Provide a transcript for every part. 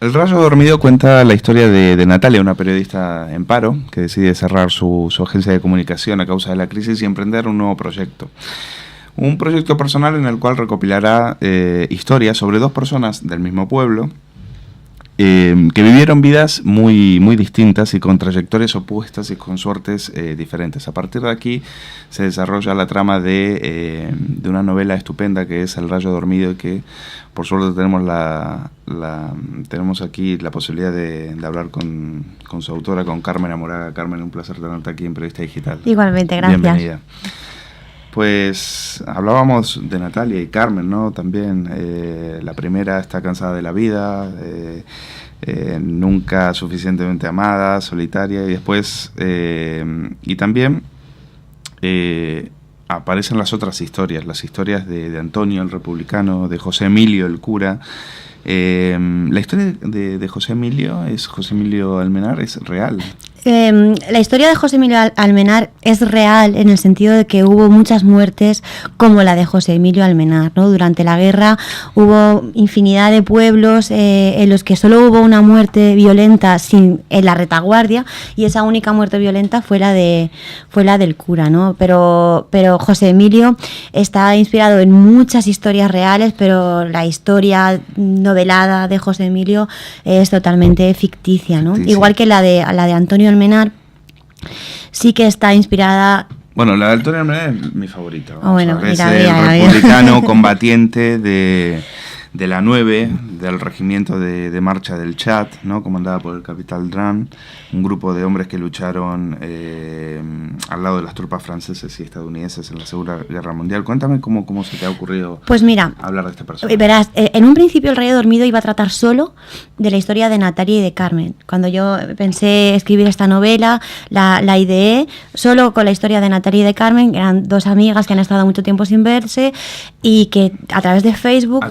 El Rayo Dormido cuenta la historia de Natalia, una periodista en paro que decide cerrar su agencia de comunicación a causa de la crisis y emprender un nuevo proyecto. Un proyecto personal en el cual recopilará historias sobre dos personas del mismo pueblo que vivieron vidas muy, muy distintas y con trayectorias opuestas y con suertes diferentes. A partir de aquí se desarrolla la trama de una novela estupenda que es El Rayo Dormido, y que por suerte tenemos aquí la posibilidad de hablar con su autora, con Carmen Amoraga. Carmen, un placer tenerte aquí en Periodista Digital. Igualmente, gracias. Bienvenida. Pues hablábamos de Natalia y Carmen, ¿no? También la primera está cansada de la vida, nunca suficientemente amada, solitaria, y después, y también aparecen las otras historias, las historias de Antonio, el republicano, de José Emilio, el cura. La historia de José Emilio Almenar, es real. La historia de José Emilio Almenar es real en el sentido de que hubo muchas muertes como la de José Emilio Almenar, ¿no? Durante la guerra hubo infinidad de pueblos en los que solo hubo una muerte violenta en la retaguardia, y esa única muerte violenta fue la del cura, ¿no? Pero José Emilio está inspirado en muchas historias reales, pero la historia novelada de José Emilio es totalmente ficticia, ¿no? Ficticia. Igual que la de Antonio Almenar sí que está inspirada. Bueno, la de Antonio Almenar es mi favorita. Es el republicano combatiente de la 9, del regimiento de marcha del Chad, ¿no? Comandada por el capitán Dran, un grupo de hombres que lucharon al lado de las tropas francesas y estadounidenses en la Segunda Guerra Mundial. Cuéntame cómo se te ha ocurrido hablar de este personaje. Verás, en un principio El Rayo Dormido iba a tratar solo de la historia de Natalia y de Carmen. Cuando yo pensé escribir esta novela, la ideé solo con la historia de Natalia y de Carmen, que eran dos amigas que han estado mucho tiempo sin verse y que a través de Facebook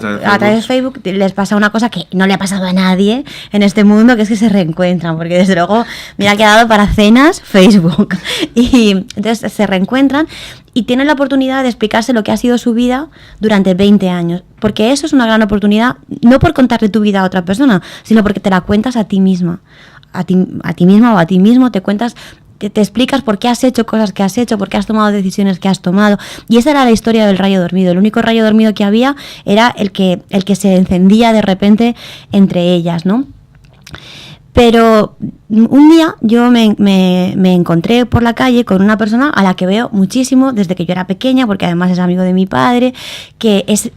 les pasa una cosa que no le ha pasado a nadie en este mundo, que es que se reencuentran, porque desde luego me ha quedado para cenas Facebook. Y entonces se reencuentran y tienen la oportunidad de explicarse lo que ha sido su vida durante 20 años. Porque eso es una gran oportunidad, no por contarle tu vida a otra persona, sino porque te la cuentas a ti misma. A ti misma o a ti mismo te cuentas, te explicas por qué has hecho cosas que has hecho, por qué has tomado decisiones que has tomado. Y esa era la historia del rayo dormido. El único rayo dormido que había era el que se encendía de repente entre ellas, ¿no? Pero un día yo me encontré por la calle con una persona a la que veo muchísimo desde que yo era pequeña, porque además es amigo de mi padre, que es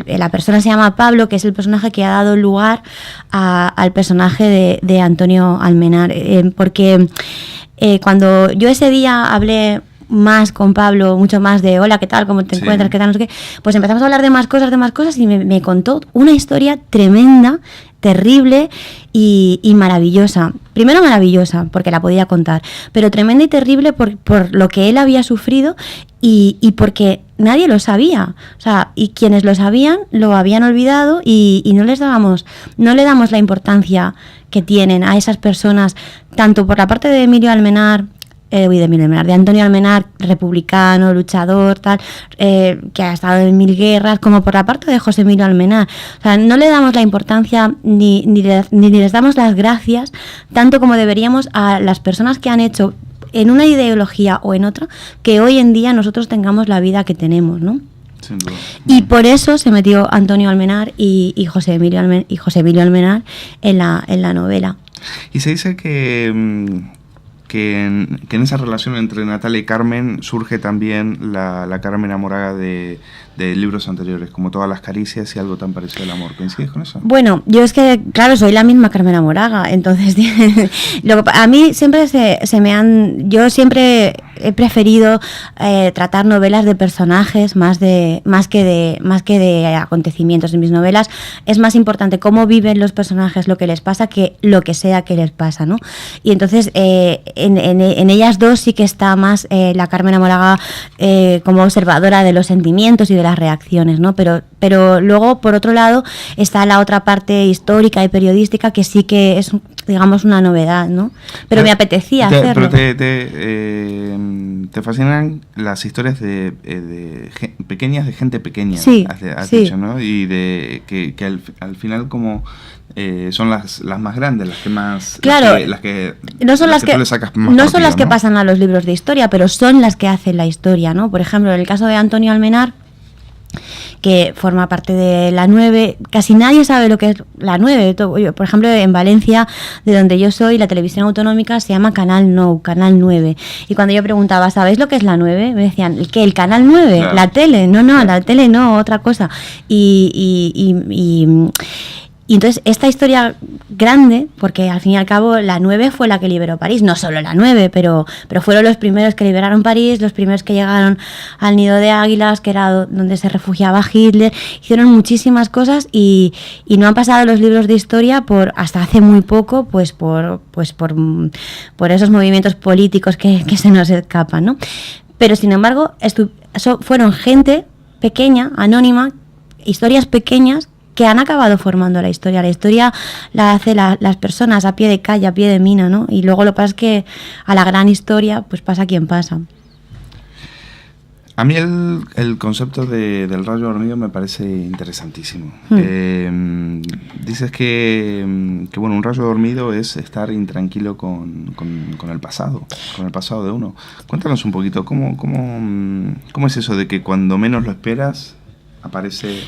la persona se llama Pablo, que es el personaje que ha dado lugar al personaje de Antonio Almenar, porque cuando yo ese día hablé más con Pablo, mucho más de hola, ¿qué tal? ¿Cómo te encuentras? ¿Qué tal? No sé qué. Pues empezamos a hablar de más cosas y me contó una historia tremenda, terrible y maravillosa. Primero maravillosa, porque la podía contar, pero tremenda y terrible por lo que él había sufrido y porque nadie lo sabía. O sea, y quienes lo sabían lo habían olvidado y no le damos la importancia que tienen a esas personas, tanto por la parte de de Antonio Almenar, republicano, luchador, tal, que ha estado en 1000 guerras, como por la parte de José Emilio Almenar. O sea, no le damos la importancia ni les damos las gracias tanto como deberíamos a las personas que han hecho en una ideología o en otra que hoy en día nosotros tengamos la vida que tenemos, ¿no? Y por eso se metió Antonio Almenar y José Emilio Almenar en la novela. Y se dice que en esa relación entre Natalia y Carmen surge también la Carmen Amoraga de libros anteriores, como Todas las caricias y Algo tan parecido al amor. ¿Coincides con eso? Bueno, yo es que, claro, soy la misma Carmen Amoraga, entonces a mí siempre yo siempre he preferido tratar novelas de personajes más que de acontecimientos. En mis novelas es más importante cómo viven los personajes, lo que les pasa, que lo que sea que les pasa, ¿no? Y entonces en ellas dos sí que está más la Carmen Amoraga como observadora de los sentimientos y de las reacciones, ¿no? Pero luego, por otro lado, está la otra parte histórica y periodística que sí que es, digamos, una novedad, ¿no? Pero me apetecía hacerlo. Pero te fascinan las historias pequeñas de gente pequeña, sí, has dicho, ¿no? Y que al final como son las más grandes, las que más... Claro, no son las que tú le sacas más no partido, son las que ¿no? pasan a los libros de historia, pero son las que hacen la historia, ¿no? Por ejemplo, en el caso de Antonio Almenar, que forma parte de la 9, casi nadie sabe lo que es la 9. Por ejemplo, en Valencia, de donde yo soy, la televisión autonómica se llama Canal 9. Y cuando yo preguntaba, ¿sabéis lo que es la 9? Me decían, ¿el qué? ¿El Canal 9? Claro. La tele. No, claro. La tele no, otra cosa. Y entonces esta historia grande, porque al fin y al cabo la 9 fue la que liberó París, no solo la 9, pero fueron los primeros que liberaron París, los primeros que llegaron al Nido de Águilas, que era donde se refugiaba Hitler. Hicieron muchísimas cosas y no han pasado los libros de historia hasta hace muy poco, por esos movimientos políticos que se nos escapan, ¿no? Pero sin embargo, fueron gente pequeña, anónima, historias pequeñas, que han acabado formando la historia. La historia la hacen las personas a pie de calle, a pie de mina, ¿no? Y luego lo que pasa es que a la gran historia pues pasa quien pasa. A mí el concepto del rayo dormido me parece interesantísimo. Dices que bueno, un rayo dormido es estar intranquilo con el pasado de uno. Cuéntanos un poquito, ¿cómo es eso de que cuando menos lo esperas aparece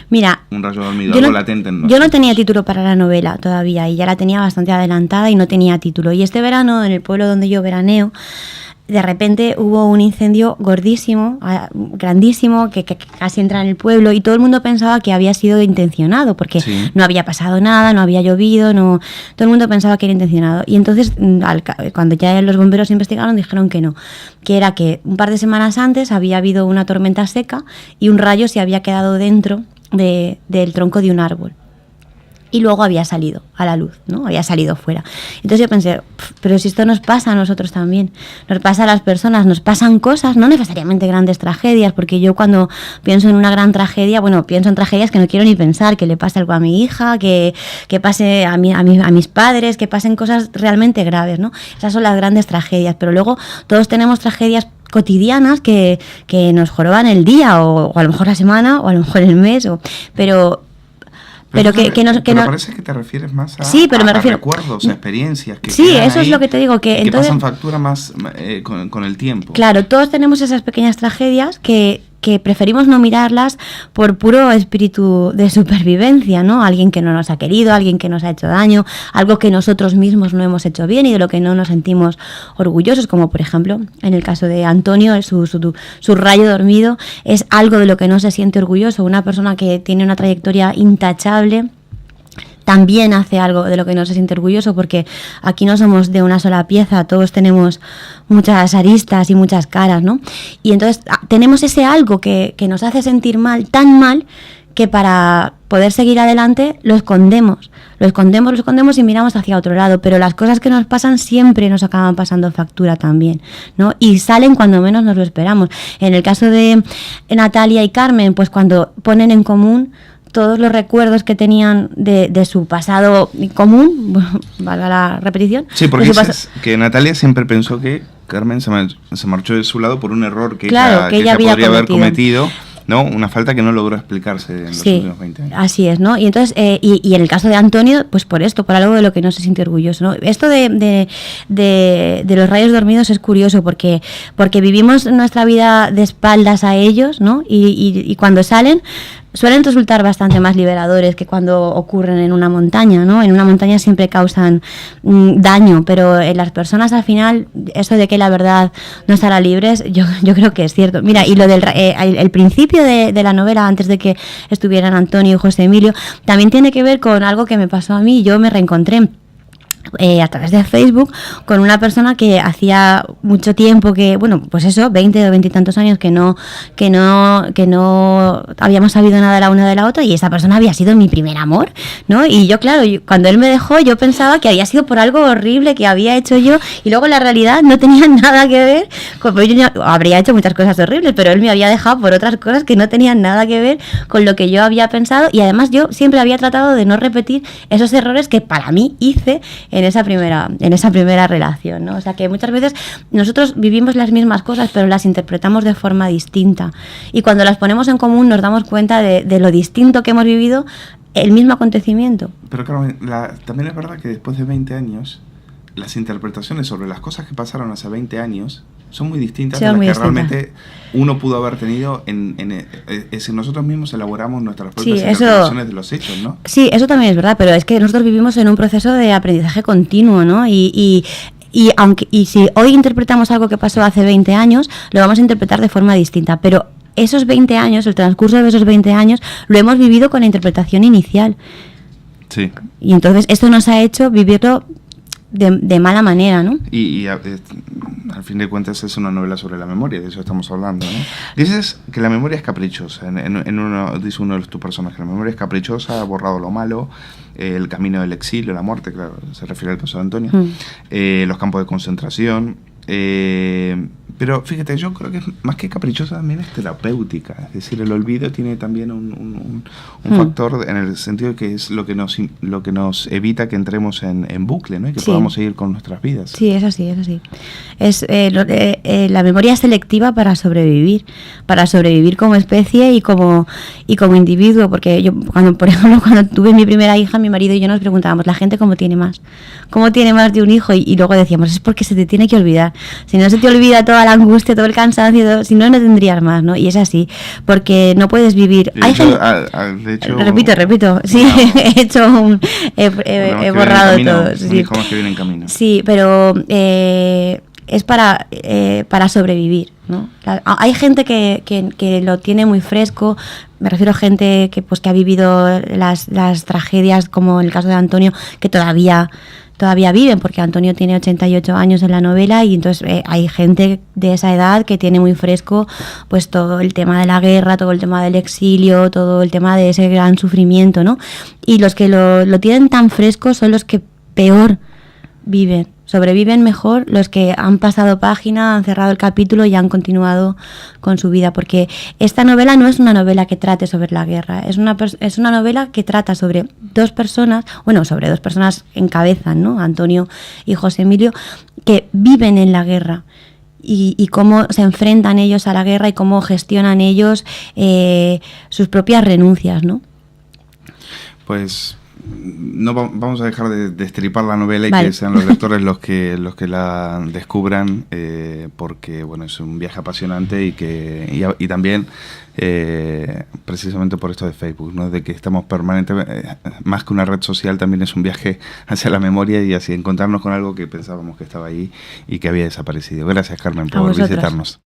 un rayo dormido, algo latente en nosotros? Yo no tenía título para la novela todavía y ya la tenía bastante adelantada y no tenía título. Y este verano, en el pueblo donde yo veraneo, de repente hubo un incendio gordísimo, grandísimo, que casi entra en el pueblo y todo el mundo pensaba que había sido intencionado porque sí, no había pasado nada, no había llovido, todo el mundo pensaba que era intencionado. Y entonces, cuando ya los bomberos investigaron, dijeron que no, que era que un par de semanas antes había habido una tormenta seca y un rayo se había quedado dentro del tronco de un árbol. Y luego había salido a la luz, ¿no? Había salido fuera. Entonces yo pensé, pero si esto nos pasa a nosotros también, nos pasa a las personas, nos pasan cosas, no necesariamente grandes tragedias, porque yo cuando pienso en una gran tragedia, bueno, pienso en tragedias que no quiero ni pensar, que le pase algo a mi hija, que pase a mis padres, que pasen cosas realmente graves, ¿no? Esas son las grandes tragedias, pero luego todos tenemos tragedias cotidianas que nos joroban el día, o a lo mejor la semana, o a lo mejor el mes, pero parece que te refieres más a, sí, pero me refiero, a recuerdos, a experiencias que sí, eso es lo que te digo, que entonces pasan factura más con el tiempo. Claro, todos tenemos esas pequeñas tragedias que preferimos no mirarlas por puro espíritu de supervivencia, ¿no? Alguien que no nos ha querido, alguien que nos ha hecho daño, algo que nosotros mismos no hemos hecho bien y de lo que no nos sentimos orgullosos, como por ejemplo en el caso de Antonio, su rayo dormido es algo de lo que no se siente orgulloso. Una persona que tiene una trayectoria intachable también hace algo de lo que no se siente orgulloso, porque aquí no somos de una sola pieza, todos tenemos muchas aristas y muchas caras, ¿no? Y entonces tenemos ese algo que nos hace sentir mal, tan mal, que para poder seguir adelante lo escondemos y miramos hacia otro lado, pero las cosas que nos pasan siempre nos acaban pasando factura también, ¿no? Y salen cuando menos nos lo esperamos. En el caso de Natalia y Carmen, pues cuando ponen en común todos los recuerdos que tenían de su pasado común, bueno, valga la repetición. Sí, porque es que Natalia siempre pensó que Carmen se marchó de su lado por un error que ella podría haber cometido, ¿no? Una falta que no logró explicarse en los últimos 20 años. Así es, ¿no? Y entonces, y en el caso de Antonio, pues por esto, por algo de lo que no se siente orgulloso, ¿no? Esto de los rayos dormidos es curioso porque vivimos nuestra vida de espaldas a ellos, ¿no? Y cuando salen suelen resultar bastante más liberadores que cuando ocurren en una montaña, ¿no? En una montaña siempre causan daño, pero en las personas al final, eso de que la verdad no estará libre, yo creo que es cierto. Mira, y lo del el principio de la novela, antes de que estuvieran Antonio y José Emilio, también tiene que ver con algo que me pasó a mí. Yo me reencontré a través de Facebook con una persona que hacía mucho tiempo que, bueno, pues eso, 20 o 20 y tantos años que no habíamos sabido nada la una de la otra, y esa persona había sido mi primer amor, ¿no? Y yo, claro, cuando él me dejó, yo pensaba que había sido por algo horrible que había hecho yo, y luego la realidad no tenía nada que ver pues yo habría hecho muchas cosas horribles, pero él me había dejado por otras cosas que no tenían nada que ver con lo que yo había pensado, y además yo siempre había tratado de no repetir esos errores que para mí hice en esa primera relación, ¿no? O sea que muchas veces nosotros vivimos las mismas cosas, pero las interpretamos de forma distinta, y cuando las ponemos en común nos damos cuenta de lo distinto que hemos vivido el mismo acontecimiento. Pero Carmen, también es verdad que después de 20 años, las interpretaciones sobre las cosas que pasaron hace 20 años son muy distintas de las que realmente uno pudo haber tenido es decir, nosotros mismos elaboramos nuestras propias interpretaciones de los hechos, ¿no? Sí, eso también es verdad, pero es que nosotros vivimos en un proceso de aprendizaje continuo, ¿no? Y si hoy interpretamos algo que pasó hace 20 años, lo vamos a interpretar de forma distinta, pero esos 20 años, el transcurso de esos 20 años, lo hemos vivido con la interpretación inicial. Sí. Y entonces esto nos ha hecho vivirlo de mala manera, ¿no? Y al fin de cuentas es una novela sobre la memoria, de eso estamos hablando, ¿no? Dices que la memoria es caprichosa, dice uno de tus personajes, la memoria es caprichosa, ha borrado lo malo, el camino del exilio, la muerte, claro, se refiere al caso de Antonio, los campos de concentración, pero fíjate, yo creo que más que caprichosa también es terapéutica, es decir, el olvido tiene también un factor en el sentido de que es lo que nos evita que entremos en bucle, ¿no? Y que podamos seguir con nuestras vidas. Sí, es así, es así. La memoria es selectiva para sobrevivir como especie y como individuo, porque yo por ejemplo, cuando tuve mi primera hija, mi marido y yo nos preguntábamos, la gente cómo tiene más de un hijo, y luego decíamos, es porque se te tiene que olvidar. Si no se te olvida toda la angustia, todo el cansancio, si no tendrías más, ¿no? Y es así, porque no puedes vivir. De hecho, repito, sí, he borrado todo. Un hijo más que viene en camino. Sí, pero es para sobrevivir, ¿no? Hay gente que lo tiene muy fresco, me refiero a gente que ha vivido las tragedias, como en el caso de Antonio, que todavía viven, porque Antonio tiene 88 años en la novela, y entonces hay gente de esa edad que tiene muy fresco pues todo el tema de la guerra, todo el tema del exilio, todo el tema de ese gran sufrimiento, ¿no? Y los que lo tienen tan fresco son los que peor viven. Sobreviven mejor los que han pasado página, han cerrado el capítulo y han continuado con su vida, porque esta novela no es una novela que trate sobre la guerra, es una novela que trata sobre dos personas en cabeza, ¿no? Antonio y José Emilio, que viven en la guerra. Y cómo se enfrentan ellos a la guerra y cómo gestionan ellos sus propias renuncias, ¿no? Pues no vamos a dejar de destripar la novela y que sean los lectores los que la descubran, porque bueno, es un viaje apasionante y también precisamente por esto de Facebook, ¿no? De que estamos permanentemente, más que una red social, también es un viaje hacia la memoria y hacia encontrarnos con algo que pensábamos que estaba ahí y que había desaparecido. Gracias, Carmen, por visitarnos.